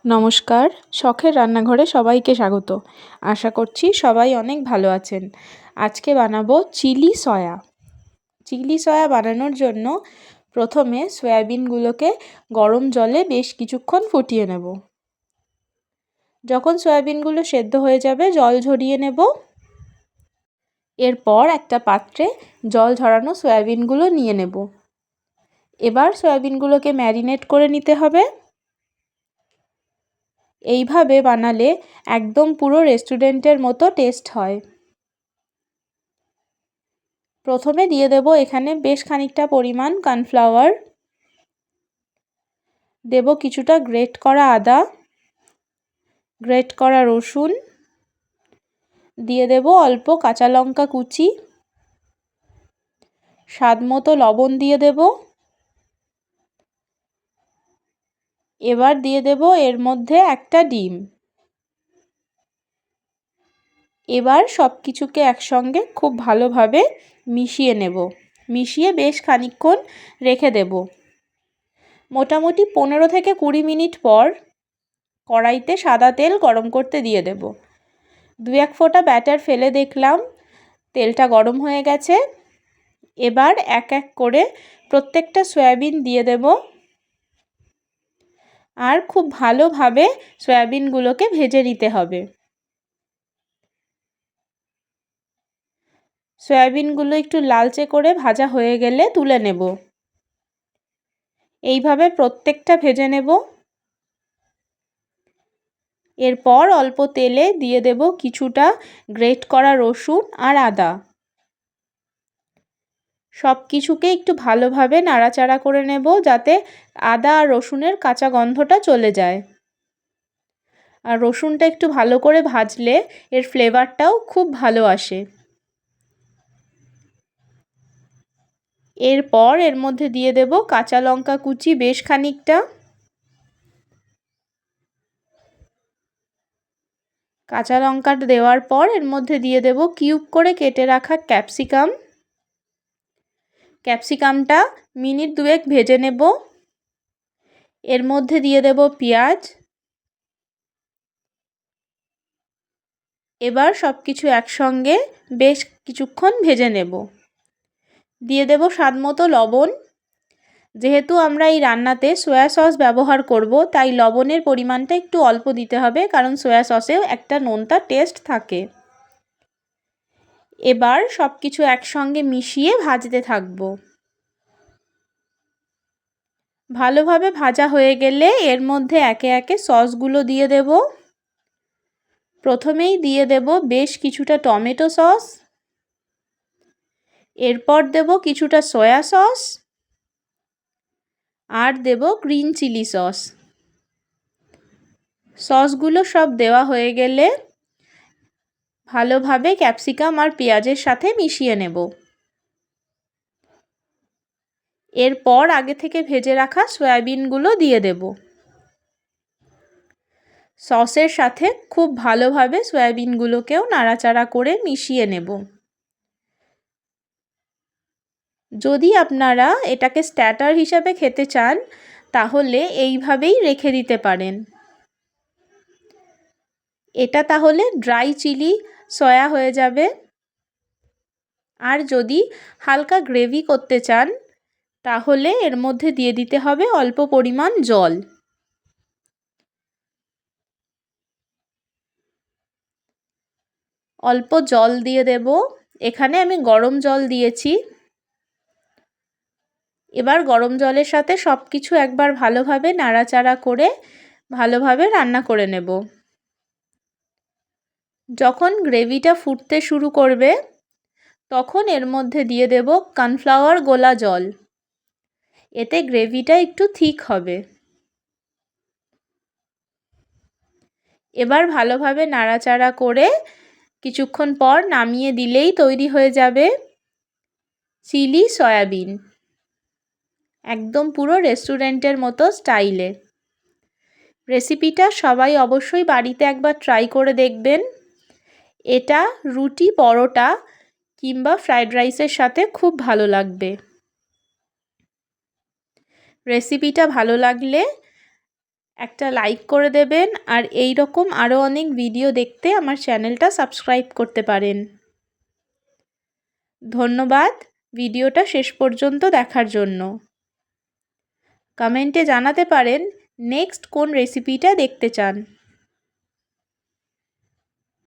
নমস্কার, শখের রান্নাঘরে সবাইকে স্বাগত। আশা করছি সবাই অনেক ভালো আছেন। আজকে বানাবো চিলি সয়া। চিলি সয়া বানানোর জন্য প্রথমে সয়াবিনগুলোকে গরম জলে বেশ কিছুক্ষণ ফুটিয়ে নেব। যখন সয়াবিনগুলো সেদ্ধ হয়ে যাবে জল ঝরিয়ে নেব। এরপর একটা পাত্রে জল ঝরানো সয়াবিনগুলো নিয়ে নেব। এবার সয়াবিনগুলোকে ম্যারিনেট করে নিতে হবে। এইভাবে বানালে একদম পুরো রেস্টুরেন্টের মতো টেস্ট হয়। প্রথমে দিয়ে দেব এখানে বেশ খানিকটা পরিমাণ কর্নফ্লাওয়ার, দেব কিছুটা গ্রেট করা আদা, গ্রেট করা রসুন, দিয়ে দেব অল্প কাঁচা লঙ্কা কুচি, স্বাদমতো লবণ দিয়ে দেব। এবার দিয়ে দেব এর মধ্যে একটা ডিম। এবার সব কিছুকে একসঙ্গে খুব ভালোভাবে মিশিয়ে নেব। মিশিয়ে বেশ খানিকক্ষণ রেখে দেব। মোটামুটি 15 থেকে 20 মিনিট পর কড়াইতে সাদা তেল গরম করতে দিয়ে দেব। 2-1 ফোঁটা ব্যাটার ফেলে দেখলাম তেলটা গরম হয়ে গেছে। এবার এক এক করে প্রত্যেকটা সয়াবিন দিয়ে দেব আর খুব ভালোভাবে সয়াবিনগুলোকে ভেজে নিতে হবে। সয়াবিনগুলো একটু লালচে করে ভাজা হয়ে গেলে তুলে নেব। এইভাবে প্রত্যেকটা ভেজে নেব। এরপর অল্প তেলে দিয়ে দেব কিছুটা গ্রেট করা রসুন আর আদা। সব কিছুকে একটু ভালোভাবে নাড়াচাড়া করে নেব যাতে আদা আর রসুনের কাঁচা গন্ধটা চলে যায়। আর রসুনটা একটু ভালো করে ভাজলে এর ফ্লেভারটাও খুব ভালো আসে। এরপর এর মধ্যে দিয়ে দেব কাঁচা লঙ্কা কুচি বেশ খানিকটা। কাঁচা লঙ্কাটা দেওয়ার পর এর মধ্যে দিয়ে দেব কিউব করে কেটে রাখা ক্যাপসিকাম। ক্যাপসিকামটা মিনিট 2 ভেজে নেব। এর মধ্যে দিয়ে দেব পেঁয়াজ। এবার সব কিছু একসঙ্গে বেশ কিছুক্ষণ ভেজে নেব। দিয়ে দেব স্বাদমতো লবণ। যেহেতু আমরা এই রান্নাতে সয়া সস ব্যবহার করব তাই লবণের পরিমাণটা একটু অল্প দিতে হবে, কারণ সয়া সসেও একটা নোনতা টেস্ট থাকে। এবার সব কিছু একসঙ্গে মিশিয়ে ভাজতে থাকব। ভালোভাবে ভাজা হয়ে গেলে এর মধ্যে একে একে সসগুলো দিয়ে দেব। প্রথমেই দিয়ে দেব বেশ কিছুটা টমেটো সস। এরপর দেব কিছুটা সয়া সস আর দেব গ্রিন চিলি সস। সসগুলো সব দেওয়া হয়ে গেলে ভালোভাবে ক্যাপসিকাম আর পেঁয়াজের সাথে মিশিয়ে নেব। এরপর আগে থেকে ভেজে রাখা সয়াবিনগুলো দিয়ে দেব। সসের সাথে খুব ভালোভাবে সয়াবিনগুলোকেও নাড়াচাড়া করে মিশিয়ে নেব। যদি আপনারা এটাকে স্টার্টার হিসাবে খেতে চান তাহলে এইভাবেই রেখে দিতে পারেন। এটা তাহলে ড্রাই চিলি সয়া হয়ে যাবে। আর যদি হালকা গ্রেভি করতে চান তাহলে এর মধ্যে দিয়ে দিতে হবে অল্প পরিমাণ জল। অল্প জল দিয়ে দেব। এখানে আমি গরম জল দিয়েছি। এবার গরম জলের সাথে সব কিছু একবার ভালোভাবে নাড়াচাড়া করে ভালোভাবে রান্না করে নেব। যখন গ্রেভিটা ফুটতে শুরু করবে তখন এর মধ্যে দিয়ে দেব কর্নফ্লাওয়ার গোলা জল। এতে গ্রেভিটা একটু থিক হবে। এবার ভালোভাবে নাড়াচাড়া করে কিছুক্ষণ পর নামিয়ে দিলেই তৈরি হয়ে যাবে চিলি সয়াবিন, একদম পুরো রেস্টুরেন্টের মতো স্টাইলে। রেসিপিটা সবাই অবশ্যই বাড়িতে একবার ট্রাই করে দেখবেন। এটা রুটি, পরোটা কিংবা ফ্রাইড রাইসের সাথে খুব ভালো লাগবে। রেসিপিটা ভালো লাগলে একটা লাইক করে দেবেন আর এই রকম আরও অনেক ভিডিও দেখতে আমার চ্যানেলটা সাবস্ক্রাইব করতে পারেন। ধন্যবাদ ভিডিওটা শেষ পর্যন্ত দেখার জন্য। কমেন্টে জানাতে পারেন নেক্সট কোন রেসিপিটা দেখতে চান।